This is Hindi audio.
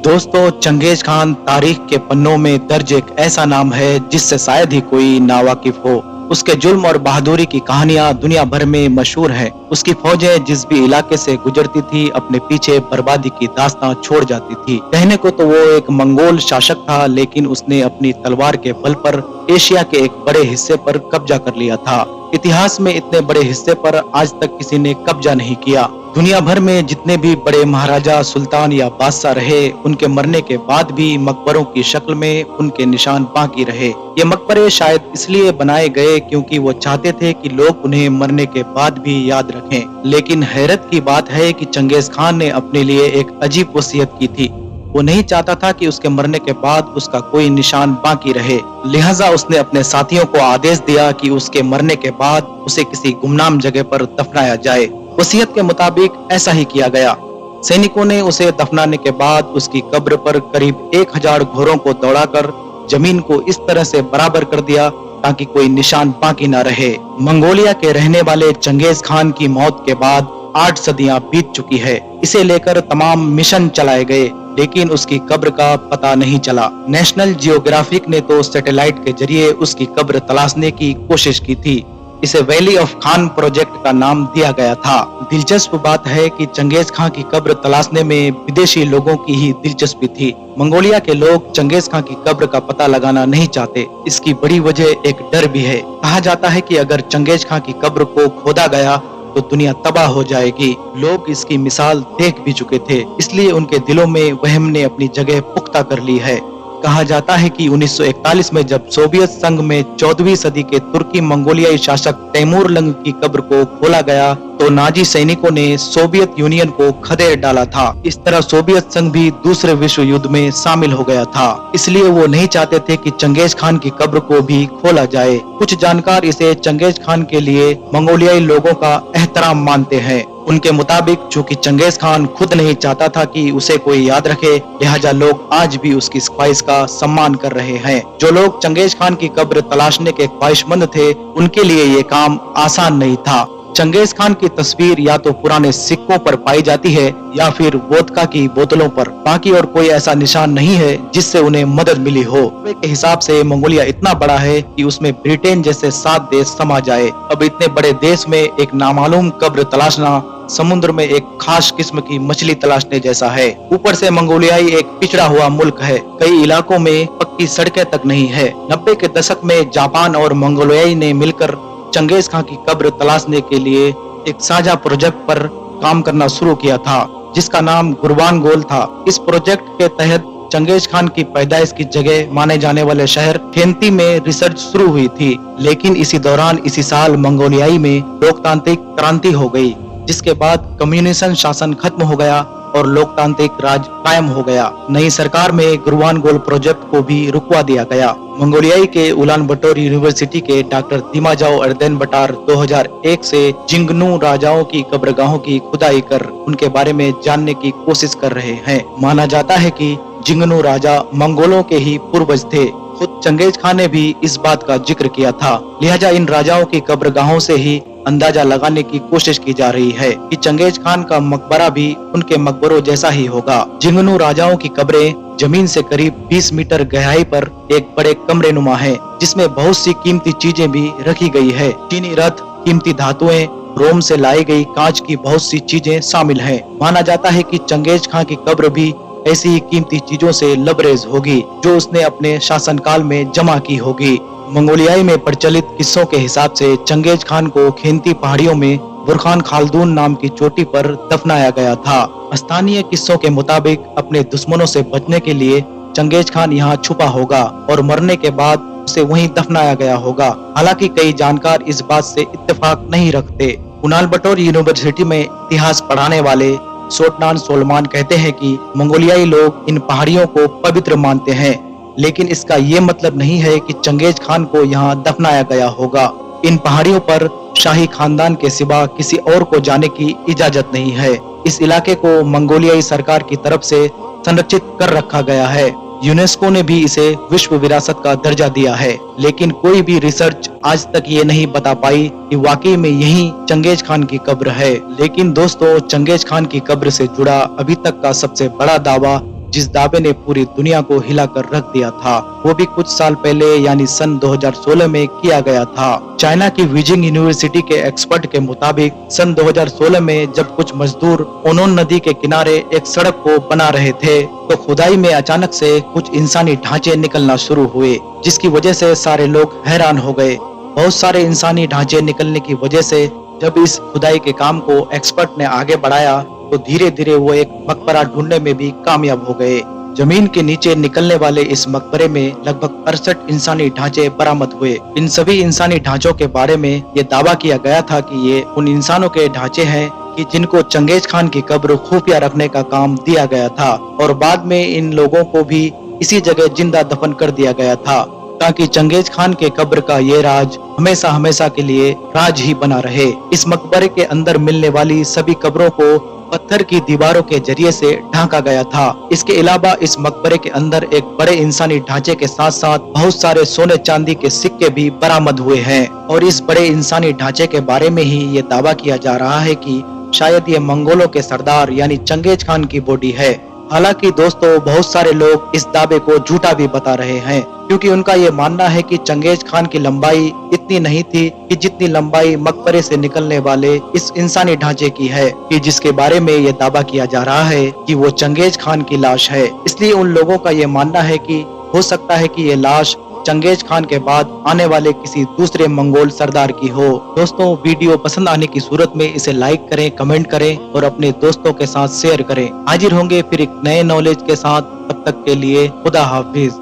दोस्तों, चंगेज खान तारीख के पन्नों में दर्ज एक ऐसा नाम है जिससे शायद ही कोई नावाकिफ हो। उसके जुल्म और बहादुरी की कहानियां दुनिया भर में मशहूर है। उसकी फौजें जिस भी इलाके से गुजरती थी अपने पीछे बर्बादी की दास्तां छोड़ जाती थी। कहने को तो वो एक मंगोल शासक था, लेकिन उसने अपनी तलवार के बल पर एशिया के एक बड़े हिस्से पर कब्जा कर लिया था। इतिहास में इतने बड़े हिस्से पर आज तक किसी ने कब्जा नहीं किया। दुनिया भर में जितने भी बड़े महाराजा, सुल्तान या बादशाह रहे, उनके मरने के बाद भी मकबरों की शक्ल में उनके निशान बाकी रहे। ये मकबरे शायद इसलिए बनाए गए क्योंकि वो चाहते थे कि लोग उन्हें मरने के बाद भी याद रखें। लेकिन हैरत की बात है कि चंगेज खान ने अपने लिए एक अजीब वसीयत की थी। वो नहीं चाहता था कि उसके मरने के बाद उसका कोई निशान बाकी रहे। लिहाजा उसने अपने साथियों को आदेश दिया कि उसके मरने के बाद उसे किसी गुमनाम जगह पर दफनाया जाए। वसीयत के मुताबिक ऐसा ही किया गया। सैनिकों ने उसे दफनाने के बाद उसकी कब्र पर करीब 1000 घोड़ों को दौड़ाकर जमीन को इस तरह से बराबर कर दिया ताकि कोई निशान बाकी न रहे। मंगोलिया के रहने वाले चंगेज खान की मौत के बाद 8 सदियां बीत चुकी है। इसे लेकर तमाम मिशन चलाए गए, लेकिन उसकी कब्र का पता नहीं चला। नेशनल जियोग्राफिक ने तो सैटेलाइट के जरिए उसकी कब्र तलाशने की कोशिश की थी। इसे वैली ऑफ खान प्रोजेक्ट का नाम दिया गया था। दिलचस्प बात है कि चंगेज खान की कब्र तलाशने में विदेशी लोगों की ही दिलचस्पी थी। मंगोलिया के लोग चंगेज खान की कब्र का पता लगाना नहीं चाहते। इसकी बड़ी वजह एक डर भी है। कहा जाता है कि अगर चंगेज खान की कब्र को खोदा गया तो दुनिया तबाह हो जाएगी। लोग इसकी मिसाल देख भी चुके थे, इसलिए उनके दिलों में वहम ने अपनी जगह पुख्ता कर ली है। कहा जाता है कि 1941 में जब सोवियत संघ में 14वीं सदी के तुर्की मंगोलियाई शासक तैमूरलंग की कब्र को खोला गया तो नाजी सैनिकों ने सोवियत यूनियन को खदेड़ डाला था। इस तरह सोवियत संघ भी दूसरे विश्व युद्ध में शामिल हो गया था। इसलिए वो नहीं चाहते थे कि चंगेज खान की कब्र को भी खोला जाए। कुछ जानकार इसे चंगेज खान के लिए मंगोलियाई लोगों का एहतराम मानते हैं। उनके मुताबिक चूंकि चंगेज खान खुद नहीं चाहता था कि उसे कोई याद रखे, लिहाजा लोग आज भी उसकी ख्वाहिश का सम्मान कर रहे हैं। जो लोग चंगेज खान की कब्र तलाशने के ख्वाहिशमंद थे, उनके लिए ये काम आसान नहीं था। चंगेज खान की तस्वीर या तो पुराने सिक्कों पर पाई जाती है या फिर वोदका की बोतलों पर। बाकी और कोई ऐसा निशान नहीं है जिससे उन्हें मदद मिली हो। के हिसाब से मंगोलिया इतना बड़ा है कि उसमें ब्रिटेन जैसे 7 देश समा जाए। अब इतने बड़े देश में एक नामालूम कब्र तलाशना समुद्र में एक खास किस्म की मछली तलाशने जैसा है। ऊपर से मंगोलियाई एक पिछड़ा हुआ मुल्क है। कई इलाकों में पक्की सड़कें तक नहीं है। 90 के दशक में जापान और मंगोलियाई ने मिलकर चंगेज खान की कब्र तलाशने के लिए एक साझा प्रोजेक्ट पर काम करना शुरू किया था, जिसका नाम गुरवानगोल था। इस प्रोजेक्ट के तहत चंगेज खान की पैदाइश की जगह माने जाने वाले शहर खेंती में रिसर्च शुरू हुई थी। लेकिन इसी दौरान इसी साल मंगोलियाई में लोकतांत्रिक क्रांति हो गई, जिसके बाद कम्युनिस्ट शासन खत्म हो गया और लोकतांत्रिक राज कायम हो गया। नई सरकार में गुरवानगोल प्रोजेक्ट को भी रुकवा दिया गया। मंगोलियाई के उलान बटोर यूनिवर्सिटी के डॉक्टर दिमाजाओ अर्देनबटार 2001 से जिंगनू राजाओं की कब्रगाहों की खुदाई कर उनके बारे में जानने की कोशिश कर रहे हैं। माना जाता है कि जिंगनू राजा मंगोलों के ही पूर्वज थे। खुद चंगेज खान ने भी इस बात का जिक्र किया था। लिहाजा इन राजाओं की कब्रगाहों से ही अंदाजा लगाने की कोशिश की जा रही है कि चंगेज खान का मकबरा भी उनके मकबरों जैसा ही होगा। जिंगनू राजाओं की कब्रें जमीन से करीब 20 मीटर गहराई पर एक बड़े कमरे नुमा है, जिसमें बहुत सी कीमती चीजें भी रखी गई है। चीनी रथ, कीमती धातुएं, रोम से लाई गई कांच की बहुत सी चीजें शामिल हैं। माना जाता है कि चंगेज खान की कब्र भी ऐसी ही कीमती चीजों से लबरेज होगी जो उसने अपने शासनकाल में जमा की होगी। मंगोलियाई में प्रचलित किस्सों के हिसाब से चंगेज खान को खेंती पहाड़ियों में बुरखान खालदून नाम की चोटी पर दफनाया गया था। स्थानीय किस्सों के मुताबिक अपने दुश्मनों से बचने के लिए चंगेज खान यहाँ छुपा होगा और मरने के बाद उसे वहीं दफनाया गया होगा। हालांकि कई जानकार इस बात से इत्तेफाक नहीं रखते। उलान बटोर यूनिवर्सिटी में इतिहास पढ़ाने वाले सोटनान सोलमान कहते हैं कि मंगोलियाई लोग इन पहाड़ियों को पवित्र मानते हैं, लेकिन इसका ये मतलब नहीं है कि चंगेज खान को यहाँ दफनाया गया होगा। इन पहाड़ियों पर शाही खानदान के सिवा किसी और को जाने की इजाजत नहीं है। इस इलाके को मंगोलियाई सरकार की तरफ से संरक्षित कर रखा गया है। यूनेस्को ने भी इसे विश्व विरासत का दर्जा दिया है, लेकिन कोई भी रिसर्च आज तक ये नहीं बता पाई कि वाकई में यही चंगेज खान की कब्र है। लेकिन दोस्तों, चंगेज खान की कब्र से जुड़ा अभी तक का सबसे बड़ा दावा जिस दावे ने पूरी दुनिया को हिलाकर रख दिया था, वो भी कुछ साल पहले यानी सन 2016 में किया गया था। चाइना की बीजिंग यूनिवर्सिटी के एक्सपर्ट के मुताबिक सन 2016 में जब कुछ मजदूर ओनोन नदी के किनारे एक सड़क को बना रहे थे, तो खुदाई में अचानक से कुछ इंसानी ढांचे निकलना शुरू हुए, जिसकी वजह से सारे लोग हैरान हो गए। बहुत सारे इंसानी ढांचे निकलने की वजह से जब इस खुदाई के काम को एक्सपर्ट ने आगे बढ़ाया, तो धीरे धीरे वो एक मकबरा ढूंढने में भी कामयाब हो गए। जमीन के नीचे निकलने वाले इस मकबरे में लगभग 68 इंसानी ढांचे बरामद हुए। इन सभी इंसानी ढांचों के बारे में ये दावा किया गया था कि ये उन इंसानों के ढांचे हैं कि जिनको चंगेज खान की कब्र खुफिया रखने का काम दिया गया था, और बाद में इन लोगों को भी इसी जगह जिंदा दफन कर दिया गया था, ताकि चंगेज खान के कब्र का ये राज हमेशा हमेशा के लिए राज ही बना रहे। इस मकबरे के अंदर मिलने वाली सभी कब्रों को पत्थर की दीवारों के जरिए से ढांका गया था। इसके अलावा इस मकबरे के अंदर एक बड़े इंसानी ढांचे के साथ साथ बहुत सारे सोने चांदी के सिक्के भी बरामद हुए हैं, और इस बड़े इंसानी ढांचे के बारे में ही ये दावा किया जा रहा है कि शायद ये मंगोलों के सरदार यानी चंगेज खान की बॉडी है। हालांकि दोस्तों, बहुत सारे लोग इस दावे को झूठा भी बता रहे हैं, क्योंकि उनका ये मानना है कि चंगेज खान की लंबाई इतनी नहीं थी कि जितनी लंबाई मकबरे से निकलने वाले इस इंसानी ढांचे की है, कि जिसके बारे में ये दावा किया जा रहा है कि वो चंगेज खान की लाश है। इसलिए उन लोगों का ये मानना है कि हो सकता है कि ये लाश चंगेज खान के बाद आने वाले किसी दूसरे मंगोल सरदार की हो। दोस्तों, वीडियो पसंद आने की सूरत में इसे लाइक करें, कमेंट करें और अपने दोस्तों के साथ शेयर करें। हाजिर होंगे फिर एक नए नॉलेज के साथ, तब तक के लिए खुदा हाफिज।